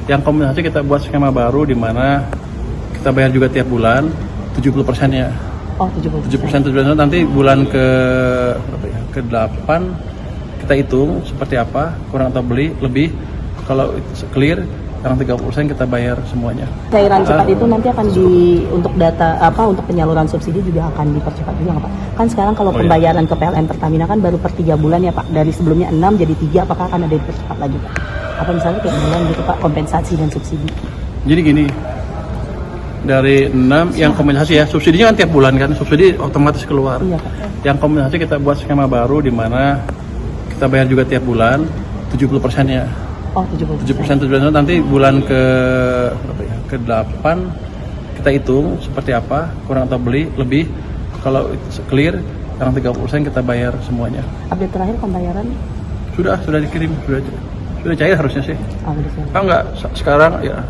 Yang kompensasi kita buat skema baru di mana kita bayar juga tiap bulan 70%-nya. Oh, 70%. 70% nanti bulan ke-8 kita hitung seperti apa, kurang atau lebih. Kalau clear, yang 30% kita bayar semuanya. Cairan cepat itu nanti akan untuk data untuk penyaluran subsidi juga akan dipercepat juga nggak Pak? Kan sekarang kalau pembayaran ke PLN Pertamina kan baru per 3 bulan ya Pak. Dari sebelumnya 6 jadi 3, apakah akan ada dipercepat lagi Pak? Apa misalnya tiap bulan gitu Pak, kompensasi dan subsidi? Jadi gini, dari 6 yang kompensasi ya, subsidinya kan tiap bulan kan, subsidi otomatis keluar. Iya Pak. Yang kompensasi kita buat skema baru di mana kita bayar juga tiap bulan 70%-nya. Oh, 70%. 70% nanti bulan ke-8 kita hitung seperti apa, kurang atau lebih. Kalau clear, yang 30% kita bayar semuanya. Update terakhir pembayaran? Sudah dikirim, sudah cair harusnya sih. Enggak, sekarang ya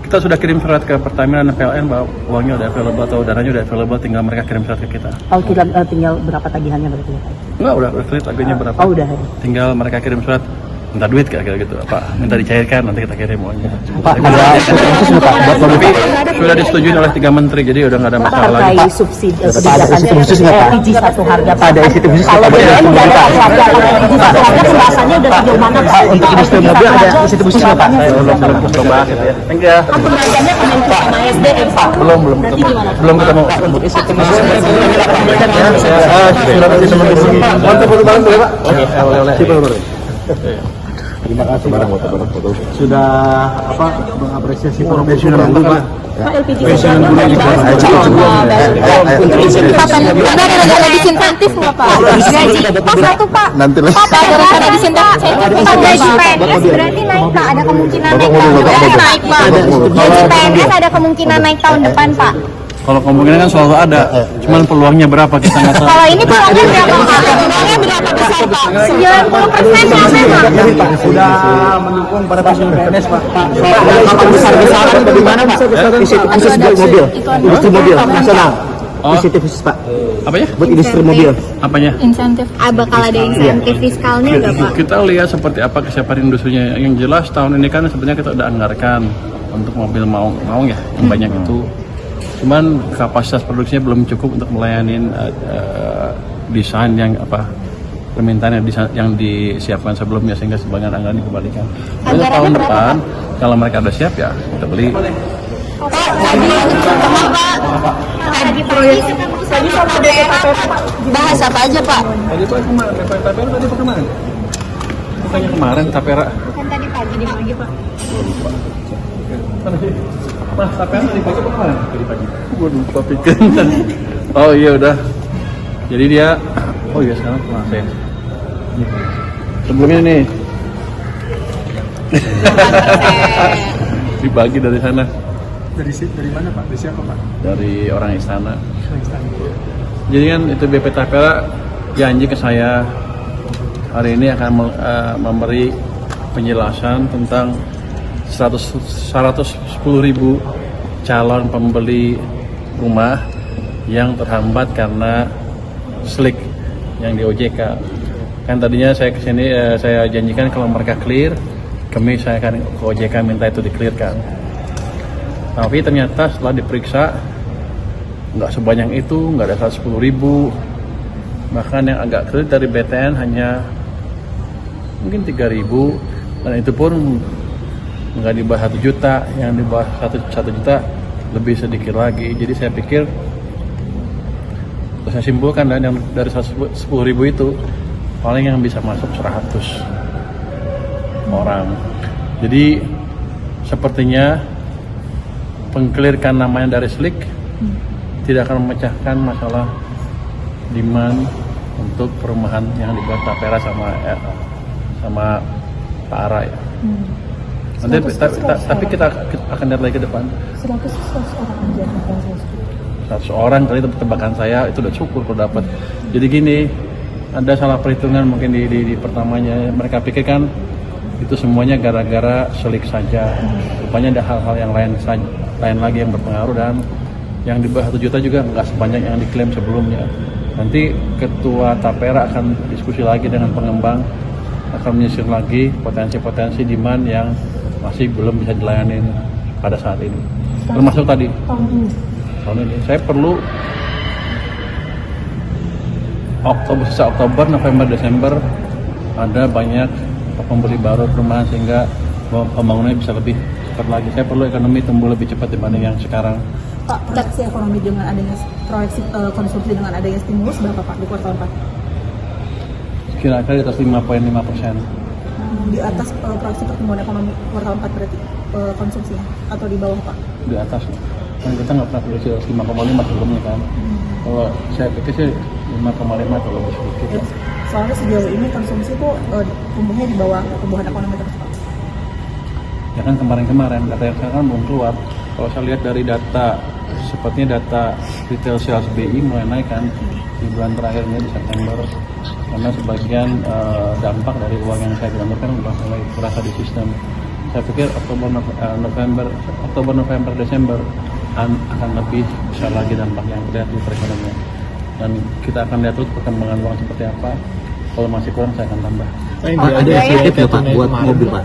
kita sudah kirim surat ke Pertamina dan PLN bahwa uangnya udah available atau dananya udah available, tinggal mereka kirim surat ke kita. Oh, tinggal berapa tagihannya berarti ya Pak? Enggak, udah clear tagihannya berapa. Oh, udah. Tinggal mereka kirim surat, minta duit kira-kira gitu, minta dicairkan, nanti kita kirim uangnya. Pak, ada khusus Pak buat tapi sudah disetujui oleh 3 menteri, jadi udah nggak ada masalah lagi. Terkait subsidi kebijakan khusus nggak Pak? LPG satu harga Pak. Ada institusi khusus Kalau BBM udah ada harga LPG satu harga, pembahasannya udah sejauh mana Pak? Untuk industri mobil ada institusi khusus nggak Pak? Belum coba gitu ya. Thank you. Pembagiannya Kementerian sama SDM Pak. Belum Berarti gimana? belum ketemu. Mantap foto bareng boleh Pak? Boleh. Terima kasih foto. Sudah mengapresiasi profesional dulu Pak. Pak, LPG benar ada disinsentif nggak Pak? Gaji pas satu Pak. Nanti lah. Pak, ada disinsentif Pak gaji PNS berarti naik Pak, ada kemungkinan naik tahun depan naik Pak. Gaji PNS ada kemungkinan naik tahun depan Pak. Kalau kemungkinan kan selalu ada, cuman peluangnya berapa kita nggak tahu. Kalau ini peluangnya berapa Pak? Peluangnya berapa besar Pak? 90% ya memang. Sudah mendukung para pasien PNS Pak. Kapan besar-besaran bagaimana Pak? Inisiatif khusus buat mobil, industri mobil nasional. Inisiatif khusus Pak. Apa ya? Buat industri mobil. Apanya? Insentif, bakal ada insentif fiskalnya nggak Pak? Kita lihat seperti apa kesiapan industrinya. Yang jelas tahun ini kan sebenarnya kita udah anggarkan untuk mobil maung ya, yang banyak itu. Cuman kapasitas produksinya belum cukup untuk melayani desain yang permintaan yang disiapkan sebelumnya, sehingga sebagian anggaran dikembalikan. Jadi tahun depan kalau mereka udah siap ya kita beli. Tadi sama BPTP bahas apa aja Pak? Tadi kemarin. Bukannya kemarin Tapera. Kan tadi pagi di pagi Pak. Mas, Tapera tadi pagi apa kemarin? Tadi pagi. Gue lupa pikir. Oh iya udah. Jadi dia, oh iya sekarang kemana saya? Sebelumnya nih. Dibagi dari sana. Dari mana Pak? Dari siapa Pak? Dari orang istana. Jadi kan itu BP Tapera janji ke saya hari ini akan memberi penjelasan tentang 110.000 calon pembeli rumah yang terhambat karena slik yang di OJK. Kan tadinya saya kesini saya janjikan kalau mereka clear, saya akan ke OJK minta itu di-clearkan. Tapi ternyata setelah diperiksa nggak sebanyak itu, nggak ada 110.000. Bahkan yang agak clear dari BTN hanya mungkin 3.000, dan itu pun nggak di bawah 1 juta, yang di bawah 1 juta lebih sedikit lagi. Jadi saya pikir, saya simpulkan yang dari 110.000 itu paling yang bisa masuk 100 orang. Jadi sepertinya pengklirkan namanya dari slik tidak akan memecahkan masalah demand untuk perumahan yang dibuat Tapera sama Pak Ara ya. Nanti, tapi kita akan lihat lagi ke depan. 100 orang tadi tebakan saya itu udah syukur kalau dapat. Jadi gini, ada salah perhitungan mungkin di pertamanya. Mereka pikirkan itu semuanya gara-gara selik saja. Rupanya ada hal-hal yang lain lagi yang berpengaruh, dan yang di bawah 1 juta juga nggak sebanyak yang diklaim sebelumnya. Nanti Ketua Tapera akan diskusi lagi dengan pengembang, akan menyisir lagi potensi-potensi demand yang masih belum bisa dilayani pada saat ini. Termasuk tadi tahun ini saya perlu sisa Oktober, November, Desember ada banyak pembeli baru perumahan sehingga pembangunannya bisa lebih cepat lagi. Saya perlu ekonomi tumbuh lebih cepat dibanding yang sekarang. Pak, proyeksi ekonomi dengan adanya proyeksi konsumsi dengan adanya stimulus berapa Pak di kuartal 4? Kira-kira di atas 5,5%. Di atas proyeksi pertumbuhan ekonomi kuartal 4 berarti konsumsinya atau di bawah Pak? Di atas. Kan kita nggak pernah prediksi 5,5 sebelumnya kan. Kalau saya pikir sih 5,5 kalau lebih sedikit. Soalnya sejauh ini konsumsi itu tumbuhnya di bawah pertumbuhan ekonomi terus Pak. Ya kan kemarin-kemarin data yang sekarang belum keluar. Kalau saya lihat dari data, sepertinya data retail sales BI mulai naik kan di bulan terakhirnya di September, karena sebagian dampak dari uang yang saya gelontorkan sudah mulai terasa di sistem. Saya pikir Oktober, November, Desember akan lebih besar lagi dampak yang terlihat di perekonomian. Dan kita akan lihat terus perkembangan uang seperti apa. Kalau masih kurang saya akan tambah. Ada insentif ya Pak buat mobil Pak?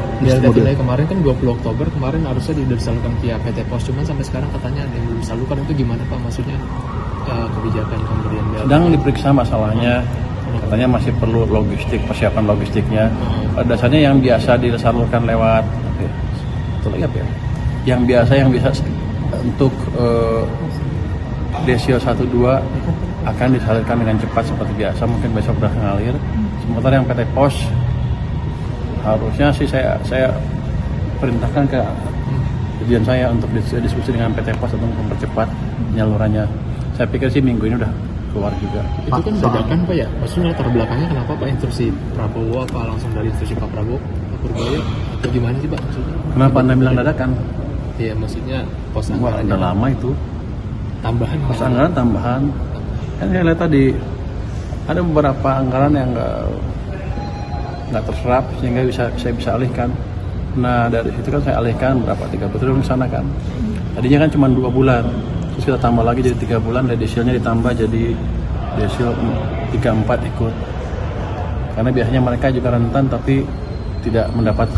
Mobil kemarin kan 20 Oktober kemarin harusnya disalurkan via PT Pos, cuman sampai sekarang katanya ada yang belum disalurkan. Itu gimana Pak, maksudnya kebijakan pemberian BLT? Sedang diperiksa masalahnya, katanya masih perlu logistik, persiapan logistiknya. Pada dasarnya yang biasa disalurkan lewat yang bisa untuk desio 1-2 akan disalurkan dengan cepat seperti biasa, mungkin besok sudah mengalir. Sementara yang PT Pos harusnya sih saya perintahkan ke dirjen saya untuk diskusi dengan PT Pos untuk mempercepat penyalurannya. Saya pikir sih minggu ini udah keluar juga. Itu kan dadakan Pak ya? Maksudnya latar belakangnya kenapa Pak, instruksi Prabowo apa langsung dari instruksi Pak Prabowo, Pak Purboyo, atau gimana sih Pak maksudnya? Kenapa Anda bilang dadakan? Iya, maksudnya pos Wah, anggarannya udah lama itu. tambahan. Pos anggaran tambahan. Kan saya lihat tadi ada beberapa anggaran yang nggak terserap sehingga saya bisa alihkan. Nah dari situ kan saya alihkan berapa 30 triliun ke sana kan. Tadinya kan cuma 2 bulan, terus kita tambah lagi jadi 3 bulan, dan desilnya ditambah jadi desil 3-4 ikut. Karena biasanya mereka juga rentan tapi tidak mendapat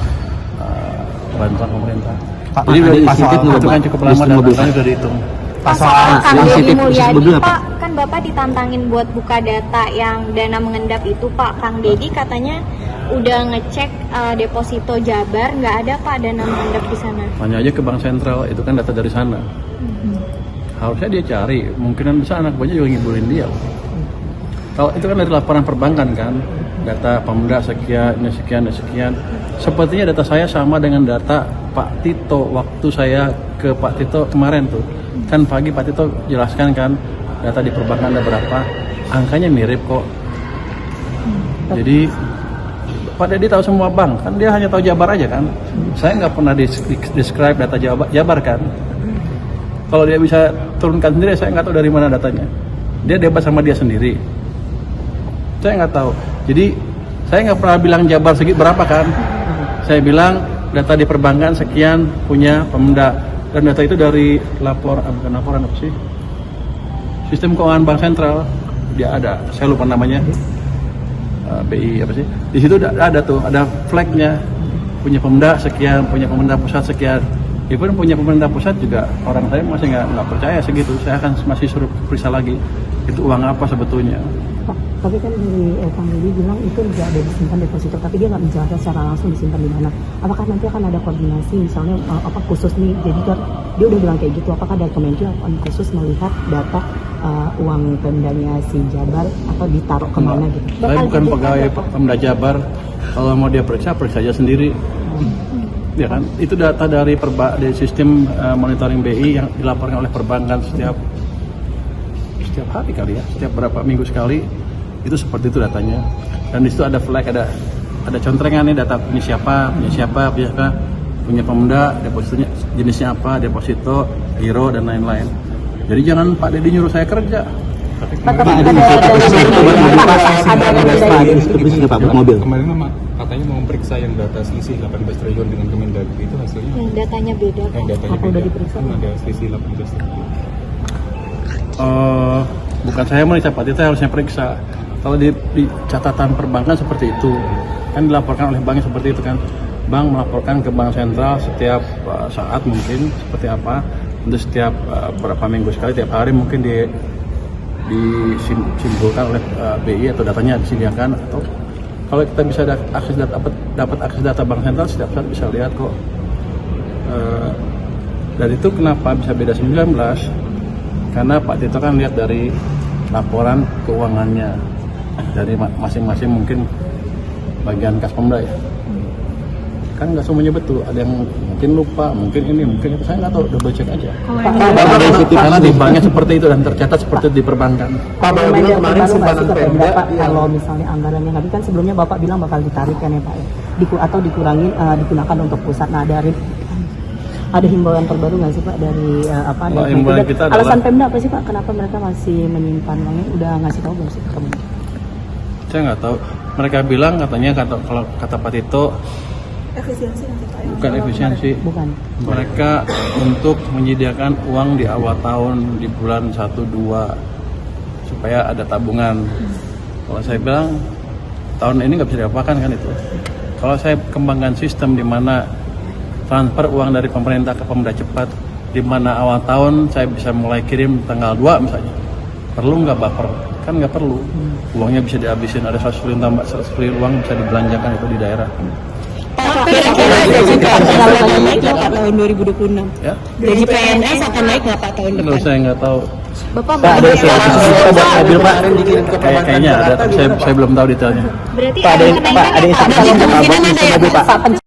bantuan pemerintah. Pak, Jadi ada dari insentif itu nggak, kan Pak? cukup lama dan Mobil, datanya sudah dihitung. Soal Kang yang Deddy sensitif Mulyadi mobil apa? Pak, kan Bapak ditantangin buat buka data yang dana mengendap itu Pak. Kang Deddy katanya udah ngecek deposito Jabar, nggak ada Pak dana mengendap di sana. Tanya aja ke Bank Sentral, itu kan data dari sana. Harusnya dia cari, mungkinan besar anak buahnya juga ngibulin dia. Kalau itu kan dari laporan perbankan kan, data Pemda sekian. Sepertinya data saya sama dengan data Pak Tito waktu saya ke Pak Tito kemarin tuh. Kan pagi Pak Tito jelaskan kan data di perbankan ada berapa, angkanya mirip kok. Jadi Pak Deddy tahu semua bank, kan dia hanya tahu Jabar aja kan. Saya nggak pernah describe data Jabar kan. Kalau dia bisa turunkan sendiri, saya nggak tahu dari mana datanya. Dia debat sama dia sendiri. Saya nggak tahu. Jadi saya nggak pernah bilang Jabar segi berapa kan. Saya bilang data di perbankan sekian punya Pemda, dan data itu dari laporan apa sih? Sistem keuangan Bank Sentral. Dia ada, saya lupa namanya. BI apa sih? Di situ ada tuh, ada flagnya. Punya Pemda sekian, punya pemerintah pusat sekian. Even punya pemerintah pusat juga orang saya masih nggak percaya segitu. Saya akan masih suruh periksa lagi itu uang apa sebetulnya. Pak, tapi kan dari Kang Deddy bilang itu juga ada disimpan deposito, tapi dia nggak menjelaskan secara langsung disimpan di mana. Apakah nanti akan ada koordinasi, misalnya apa khusus nih? Jadi kan dia udah bilang kayak gitu. Apakah ada Kemenkyu akan khusus melihat data uang Pemdanya si Jabar atau ditaruh kemana gitu? Saya bukan pegawai Pemda Jabar. Kalau mau dia periksa aja sendiri. Ya kan, itu data dari sistem monitoring BI yang dilaporkan oleh perbankan setiap hari kali ya, setiap berapa minggu sekali, itu seperti itu datanya. Dan di situ ada flag, ada contrengan nih data punya siapa, punya Pemda, depositonya jenisnya apa, deposito, giro dan lain-lain. Jadi jangan Pak Deddy nyuruh saya kerja. Pak mobil. Kemarin katanya mau memeriksa yang data selisih 18 triliun dengan Kemendagri, itu hasilnya Yang datanya beda Pak. yang datanya Apa beda. udah diperiksa? Kan ada selisih 18 triliun. Bukan saya meriksa, Pak Tito harusnya periksa. Kalau di catatan perbankan seperti itu, kan dilaporkan oleh banknya seperti itu kan. bank melaporkan ke bank sentral setiap saat mungkin seperti apa, untuk setiap berapa minggu sekali, tiap hari mungkin disimpulkan oleh BI atau datanya disediakan, atau kalau kita bisa dapat akses data bank sentral setiap saat bisa lihat kok. Dan itu kenapa bisa beda 19? Karena Pak Tito kan lihat dari laporan keuangannya dari masing-masing mungkin bagian kas Pemda ya. Kan nggak semuanya betul, ada yang mungkin lupa, mungkin ini, mungkin itu, saya nggak tahu, double check aja. Karena di banknya seperti itu dan tercatat seperti itu di perbankan. Pak Bapak bilang kemarin simpanan Pemda Pak, kalau misalnya anggarannya habis kan sebelumnya Bapak bilang bakal ditarik kan ya Pak ya? Atau dikurangin digunakan untuk pusat. Nah, ada himbauan terbaru nggak sih Pak dari himbauan kita adalah, alasan Pemda apa sih Pak? Kenapa mereka masih menyimpan uangnya? Udah ngasih tahu belum sih ke Pemda? Saya nggak tahu. Mereka bilang katanya kalau kata Pak Tito Efisiensi nanti Pak. bukan efisiensi. Bukan. Mereka untuk menyediakan uang di awal tahun di bulan 1-2 supaya ada tabungan. Kalau saya bilang tahun ini nggak bisa diapakan kan itu. Kalau saya kembangkan sistem di mana transfer uang dari pemerintah ke Pemda cepat, di mana awal tahun saya bisa mulai kirim tanggal 2 misalnya. Perlu nggak buffer? Kan nggak perlu. Uangnya bisa dihabisin, ada 100 triliun tambah 100 triliun uang bisa dibelanjakan itu di daerah. Tahun 2026. Ya? Gaji PNS akan naik nggak Pak tahun Kalau saya nggak tahu. Bapak Pak, ada berarti buat mobil Pak. Dikirim ke Kayaknya ada, tapi saya belum tahu detailnya. berarti Pak, ada kenaikan instruksi ke mobil Pak.